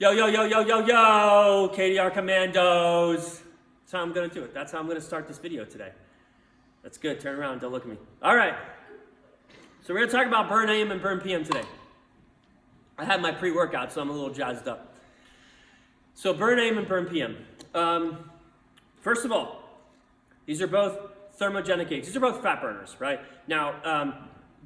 Yo, yo, yo, yo, yo, yo, KDR Commandos. That's how I'm going to do it. That's how I'm going to start this video today. That's good. Turn around. Don't look at me. All right. So we're going to talk about Burn AM and Burn PM today. I had my pre-workout, so I'm a little jazzed up. So Burn AM and Burn PM. First of all, these are both thermogenic aids. These are both fat burners, right? Now,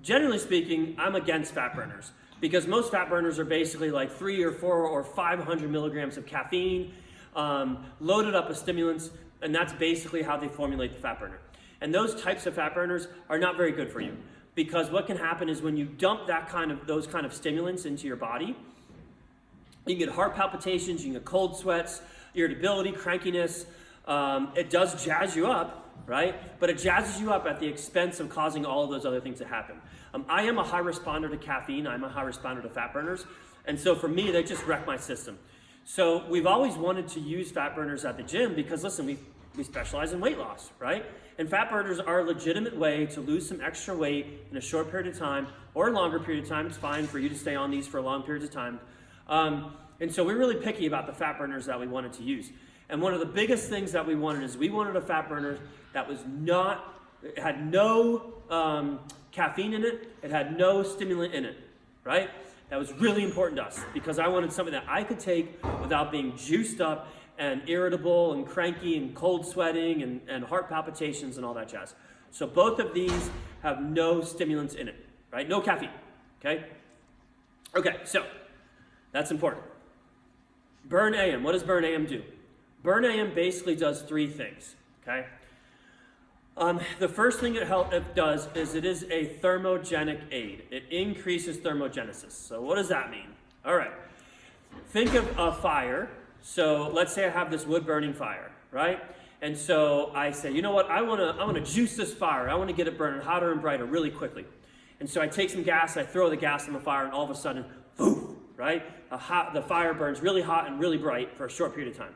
generally speaking, I'm against fat burners because most fat burners are basically like 3 or 4 or 500 milligrams of caffeine, loaded up with stimulants, and that's basically how they formulate the fat burner. And those types of fat burners are not very good for you because what can happen is when you dump those kind of stimulants into your body, you can get heart palpitations, you can get cold sweats, irritability, crankiness. It does jazz you up, right? But it jazzes you up at the expense of causing all of those other things to happen. I am a high responder to caffeine. I'm a high responder to fat burners. And so for me, they just wreck my system. So we've always wanted to use fat burners at the gym because, listen, we specialize in weight loss, right? And fat burners are a legitimate way to lose some extra weight in a short period of time or a longer period of time. It's fine for you to stay on these for long periods of time. And so we're really picky about the fat burners that we wanted to use. And one of the biggest things that we wanted is we wanted a fat burner that it had no caffeine in it, it had no stimulant in it, right? That was really important to us because I wanted something that I could take without being juiced up and irritable and cranky and cold sweating and heart palpitations and all that jazz. So both of these have no stimulants in it, right? No caffeine, okay? Okay, so that's important. Burn AM, what does Burn AM do? Burn AM basically does 3 things, okay? The first thing it does is it is a thermogenic aid. It increases thermogenesis. So what does that mean? All right, think of a fire. So let's say I have this wood burning fire, right? And so I say, you know what, I wanna juice this fire. I wanna get it burning hotter and brighter really quickly. And so I take some gas, I throw the gas in the fire, and all of a sudden, boom, right? The fire burns really hot and really bright for a short period of time.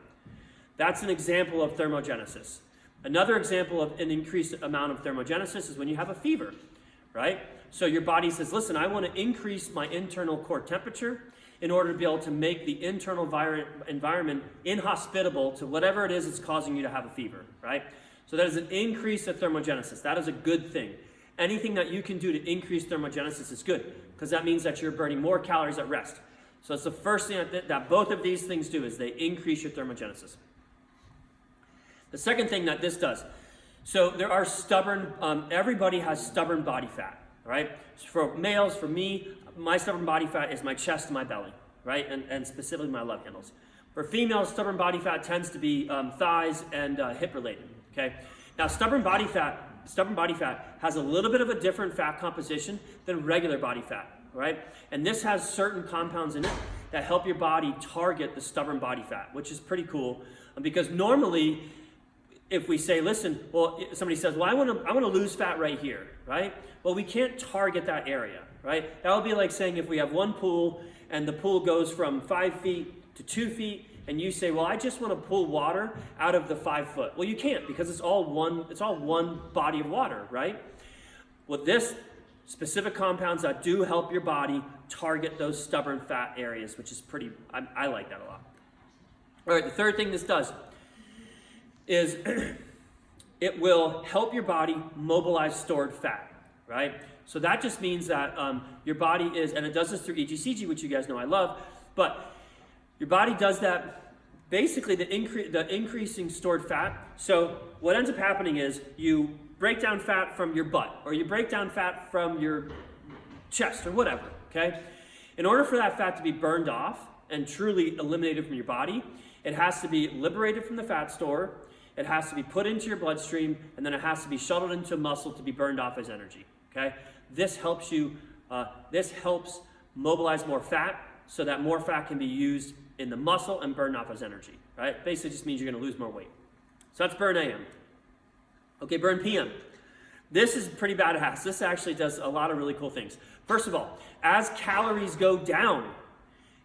That's an example of thermogenesis. Another example of an increased amount of thermogenesis is when you have a fever, right? So your body says, listen, I want to increase my internal core temperature in order to be able to make the internal environment inhospitable to whatever it is that's causing you to have a fever, right? So that is an increase of thermogenesis. That is a good thing. Anything that you can do to increase thermogenesis is good because that means that you're burning more calories at rest. So it's the first thing that both of these things do is they increase your thermogenesis. The second thing that this does, so there are everybody has stubborn body fat, right? So for males, for me, my stubborn body fat is my chest and my belly, right? And specifically my love handles. For females, stubborn body fat tends to be thighs and hip related, okay? Now stubborn body fat has a little bit of a different fat composition than regular body fat, right? And this has certain compounds in it that help your body target the stubborn body fat, which is pretty cool because normally, if we say, listen, well, somebody says, well, I want to lose fat right here, right? Well, we can't target that area, right? That would be like saying if we have one pool and the pool goes from 5 feet to 2 feet, and you say, well, I just want to pull water out of the 5 foot. Well, you can't because it's all one body of water, right? Well, this specific compounds that do help your body target those stubborn fat areas, which is I like that a lot. All right, the third thing this does is it will help your body mobilize stored fat, right? So that just means that your body is, and it does this through EGCG, which you guys know I love, but your body does that, basically the increasing stored fat. So what ends up happening is you break down fat from your butt, or you break down fat from your chest, or whatever, okay? In order for that fat to be burned off and truly eliminated from your body, it has to be liberated from the fat store, it has to be put into your bloodstream, and then it has to be shuttled into muscle to be burned off as energy, okay? This helps mobilize more fat so that more fat can be used in the muscle and burned off as energy, right? Basically just means you're gonna lose more weight. So that's Burn AM. Okay, Burn PM. This is pretty badass. This actually does a lot of really cool things. First of all, as calories go down,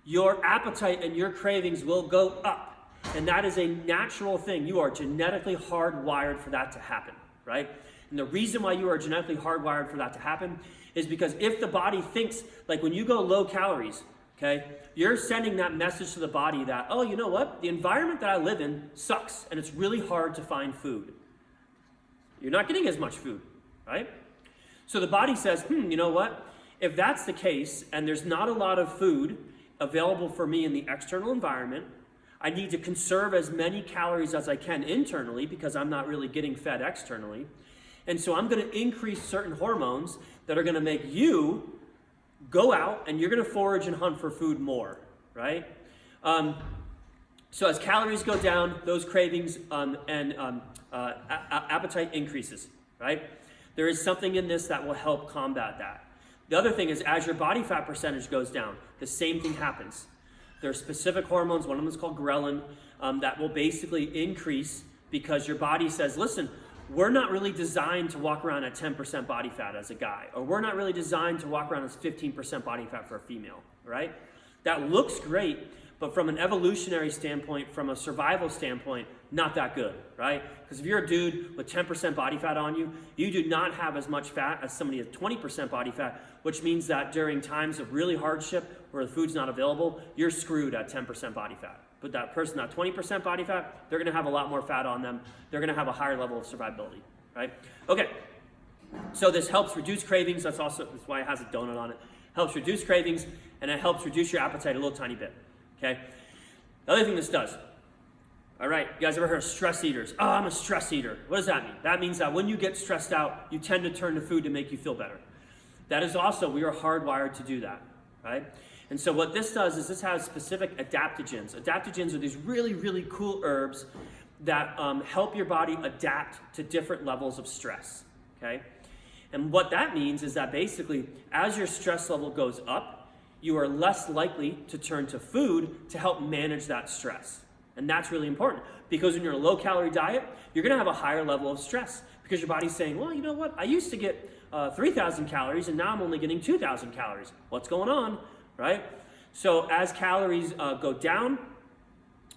your appetite and your cravings will go up. And that is a natural thing. You are genetically hardwired for that to happen, right? And the reason why you are genetically hardwired for that to happen is because if the body thinks, like when you go low calories, Okay? You're sending that message to the body that, oh, you know what? The environment that I live in sucks, and it's really hard to find food. You're not getting as much food, right? So the body says, you know what? If that's the case, and there's not a lot of food available for me in the external environment, I need to conserve as many calories as I can internally because I'm not really getting fed externally. And so I'm going to increase certain hormones that are going to make you go out and you're going to forage and hunt for food more, right? So as calories go down, those cravings and appetite increases, right? There is something in this that will help combat that. The other thing is, as your body fat percentage goes down, the same thing happens. There are specific hormones, one of them is called ghrelin, that will basically increase because your body says, listen, we're not really designed to walk around at 10% body fat as a guy, or we're not really designed to walk around as 15% body fat for a female, right? That looks great, but from an evolutionary standpoint, from a survival standpoint, not that good, right? Because if you're a dude with 10% body fat on you, you do not have as much fat as somebody with 20% body fat, which means that during times of really hardship where the food's not available, you're screwed at 10% body fat. But that person at 20% body fat, they're going to have a lot more fat on them. They're going to have a higher level of survivability, right? Okay, so this helps reduce cravings. That's why it has a donut on it. Helps reduce cravings, and it helps reduce your appetite a little tiny bit, okay? The other thing this does, all right, you guys ever heard of stress eaters? Oh, I'm a stress eater. What does that mean? That means that when you get stressed out, you tend to turn to food to make you feel better. That is also, we are hardwired to do that, right? And so what this does is this has specific adaptogens. Adaptogens are these really, really cool herbs that help your body adapt to different levels of stress, okay? And what that means is that basically, as your stress level goes up, you are less likely to turn to food to help manage that stress. And that's really important because when you're on a low-calorie diet, you're going to have a higher level of stress because your body's saying, well, you know what? I used to get 3,000 calories and now I'm only getting 2,000 calories. What's going on? Right? So as calories go down,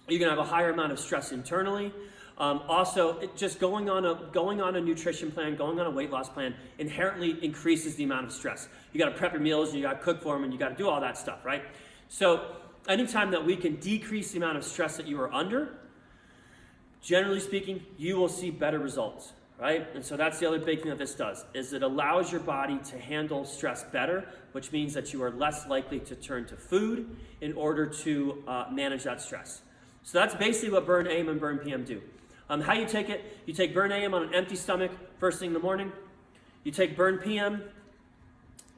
you're going to have a higher amount of stress internally. Also, just going on a nutrition plan, going on a weight loss plan inherently increases the amount of stress. You got to prep your meals and you got to cook for them and you got to do all that stuff, right? So anytime that we can decrease the amount of stress that you are under, generally speaking, you will see better results. Right? And so that's the other big thing that this does, is it allows your body to handle stress better, which means that you are less likely to turn to food in order to manage that stress. So that's basically what Burn AM and Burn PM do. How you take it, you take Burn AM on an empty stomach first thing in the morning. You take Burn PM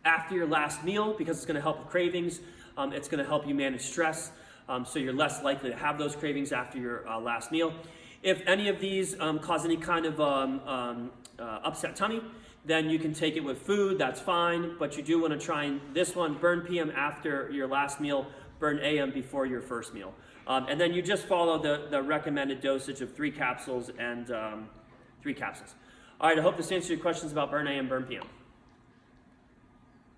after your last meal because it's going to help with cravings. It's going to help you manage stress, so you're less likely to have those cravings after your last meal. If any of these cause any kind of upset tummy, then you can take it with food, that's fine, but you do want to try this one, Burn PM after your last meal, Burn AM before your first meal. And then you just follow the recommended dosage of 3 capsules and 3 capsules. All right, I hope this answers your questions about Burn AM, Burn PM.